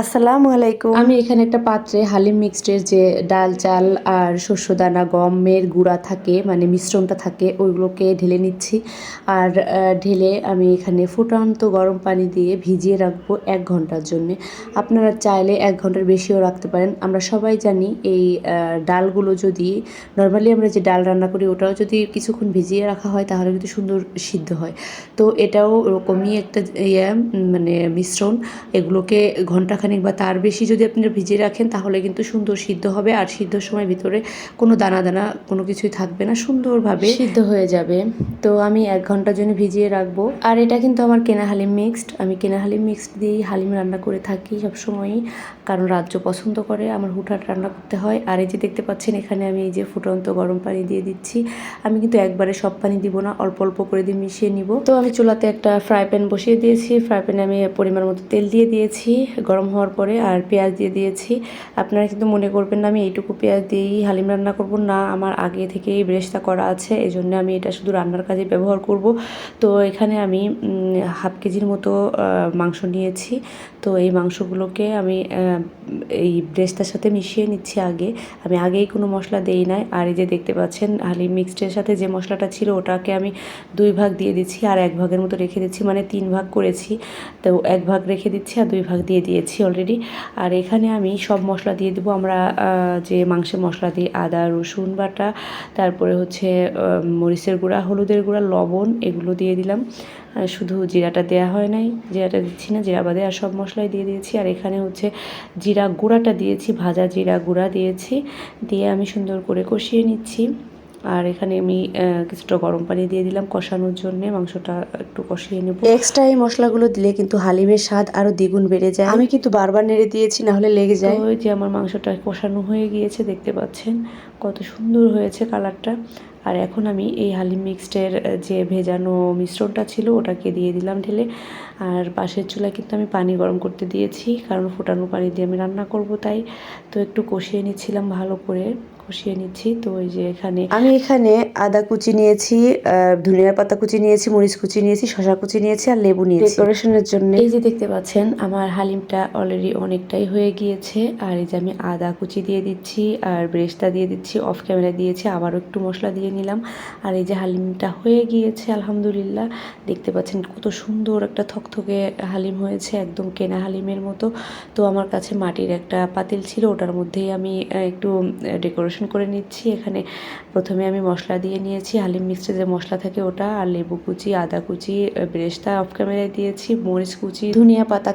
আসসালামু আলাইকুম। আমি এখানে একটা পাত্রে হালিম মিক্সডের যে ডাল, চাল আর শস্যদানা, গমের গুঁড়া থাকে মানে মিশ্রণটা থাকে ওইগুলোকে ঢেলে নিচ্ছি। আর ঢেলে আমি এখানে ফুটন্ত গরম পানি দিয়ে ভিজিয়ে রাখবো ১ ঘন্টার জন্যে। আপনারা চাইলে ১ ঘন্টার বেশিও রাখতে পারেন। আমরা সবাই জানি এই ডালগুলো যদি নরমালি আমরা যে ডাল রান্না করি ওটাও যদি কিছুক্ষণ ভিজিয়ে রাখা হয় তাহলে কিন্তু সুন্দর সিদ্ধ হয়। তো এটাও ওরকমই একটা মানে মিশ্রণ। এগুলোকে ঘন্টাখানেক বা তার বেশি যদি আপনারা ভিজিয়ে রাখেন তাহলে কিন্তু সুন্দর সিদ্ধ হবে, আর সিদ্ধর সময় ভিতরে কোনো দানা দানা কোনো কিছুই থাকবে না, সুন্দরভাবে সিদ্ধ হয়ে যাবে। তো আমি ১ ঘন্টার জন্য ভিজিয়ে রাখবো। আর এটা কিন্তু আমার কেনা হালিম মিক্সড, আমি কেনা হালিম মিক্সড দিয়েই হালিম রান্না করে থাকি সবসময়ই, কারণ রাজ্য পছন্দ করে আমার হুটহাট রান্না করতে হয়। আর এই যে দেখতে পাচ্ছেন এখানে আমি এই যে ফুটন্ত গরম পানি দিয়ে দিচ্ছি। আমি কিন্তু একবারে সব পানি দিব না, অল্প অল্প করে দিয়ে মিশিয়ে নিব। তো আমি চুলাতে একটা ফ্রাই প্যান বসিয়ে দিয়েছি, ফ্রাই প্যানে আমি পরিমাণ মতো তেল দিয়ে দিয়েছি গরম হওয়ার পরে, আর পেঁয়াজ দিয়ে দিয়েছি। আপনারা কিন্তু মনে করবেন না আমি এইটুকু পেঁয়াজ দিয়েই হালিম রান্না করব, না, আমার আগে থেকেই বেরেস্তা করা আছে, এই জন্য আমি এটা শুধু রান্নার কাজে ব্যবহার করব। তো এখানে আমি হাফ কেজির মতো মাংস নিয়েছি। তো এই মাংসগুলোকে আমি এই বেরেস্তার সাথে মিশিয়ে নিচ্ছি আগে। আমি আগেই কোনো মশলা দেই নাই। আর এই যে দেখতে পাচ্ছেন হালিম মিক্সডের সাথে যে মশলাটা ছিল ওটাকে আমি 2 ভাগ দিয়ে দিচ্ছি আর 1 ভাগের মতো রেখে দিচ্ছি, মানে 3 ভাগ করেছি। তো 1 ভাগ রেখে দিচ্ছি আর 2 ভাগ দিয়ে দিয়েছি অলরেডি। আর এখানে আমি সব মশলা দিয়ে দেবো। আমরা যে মাংসে মশলা দিই আদা রসুন বাটা, তারপরে হচ্ছে মরিচের গুঁড়া, হলুদের গুঁড়া, লবণ, এগুলো দিয়ে দিলাম। শুধু জিরাটা দেওয়া হয় নাই, জিরাটা দিচ্ছি না, জিরা বাদে আর সব মশলাই দিয়ে দিয়েছি। আর এখানে হচ্ছে জিরা গুঁড়াটা দিয়েছি, ভাজা জিরা গুঁড়া দিয়েছি, দিয়ে আমি সুন্দর করে কষিয়ে নিচ্ছি। আর এখানে আমি কিছুটা গরম পানি দিয়ে দিলাম কষানোর জন্যে, মাংসটা একটু কষিয়ে নেব। এক্সট্রা এই মশলাগুলো দিলে কিন্তু হালিমের স্বাদ আরও দ্বিগুণ বেড়ে যায়। আমি কিন্তু বারবার নেড়ে দিয়েছি, না হলে লেগে যায়। ওই যে আমার মাংসটা কষানো হয়ে গিয়েছে, দেখতে পাচ্ছেন কত সুন্দর হয়েছে কালারটা। আর এখন আমি এই হালিম মিক্সডের যে ভেজানো মিশ্রণটা ছিল ওটাকে দিয়ে দিলাম ঢেলে। আর পাশের চুলায় কিন্তু আমি পানি গরম করতে দিয়েছি, কারণ ফোটানো পানি দিয়ে আমি রান্না করব তাই। তো একটু কষিয়ে নিচ্ছিলাম, ভালো করে কষিয়ে নিচ্ছি। তো ওই যে আমি এখানে আদা কুচি নিয়েছি, ধনিয়া পাতা কুচি নিয়েছি, মরিচ কুচি নিয়েছি, শসা কুচি নিয়েছি আর লেবু নিয়েছি ডেকোরেশনের জন্য। এই যে দেখতে পাচ্ছেন আমার হালিমটা অলরেডি অনেকটাই হয়ে গিয়েছে। আর এই যে আমি আদা কুচি দিয়ে দিচ্ছি আর বেরেস্তা দিয়ে দিচ্ছি, অফ ক্যামেরা দিয়েছি, আবারও একটু মশলা দিয়ে নিলাম। আর এই যে হালিমটা হয়ে গিয়েছে আলহামদুলিল্লাহ। দেখতে পাচ্ছেন কত সুন্দর একটা থকথকে হালিম হয়েছে, একদম কেনা হালিমের মতো। তো আমার কাছে মাটির একটা পাতিল ছিল, ওটার মধ্যেই আমি একটু ডেকোরেশন করে নিচ্ছি। এখানে প্রথমে আমি মশলা দিয়ে নিয়েছি, হালিম মিক্সডে যে মশলা থাকে ওটা, আর লেবু কুচি, আদা কুচি, বেরেস্তা অফ ক্যামেরায় দিয়েছি, মরিচ কুচি, ধনিয়া পাতা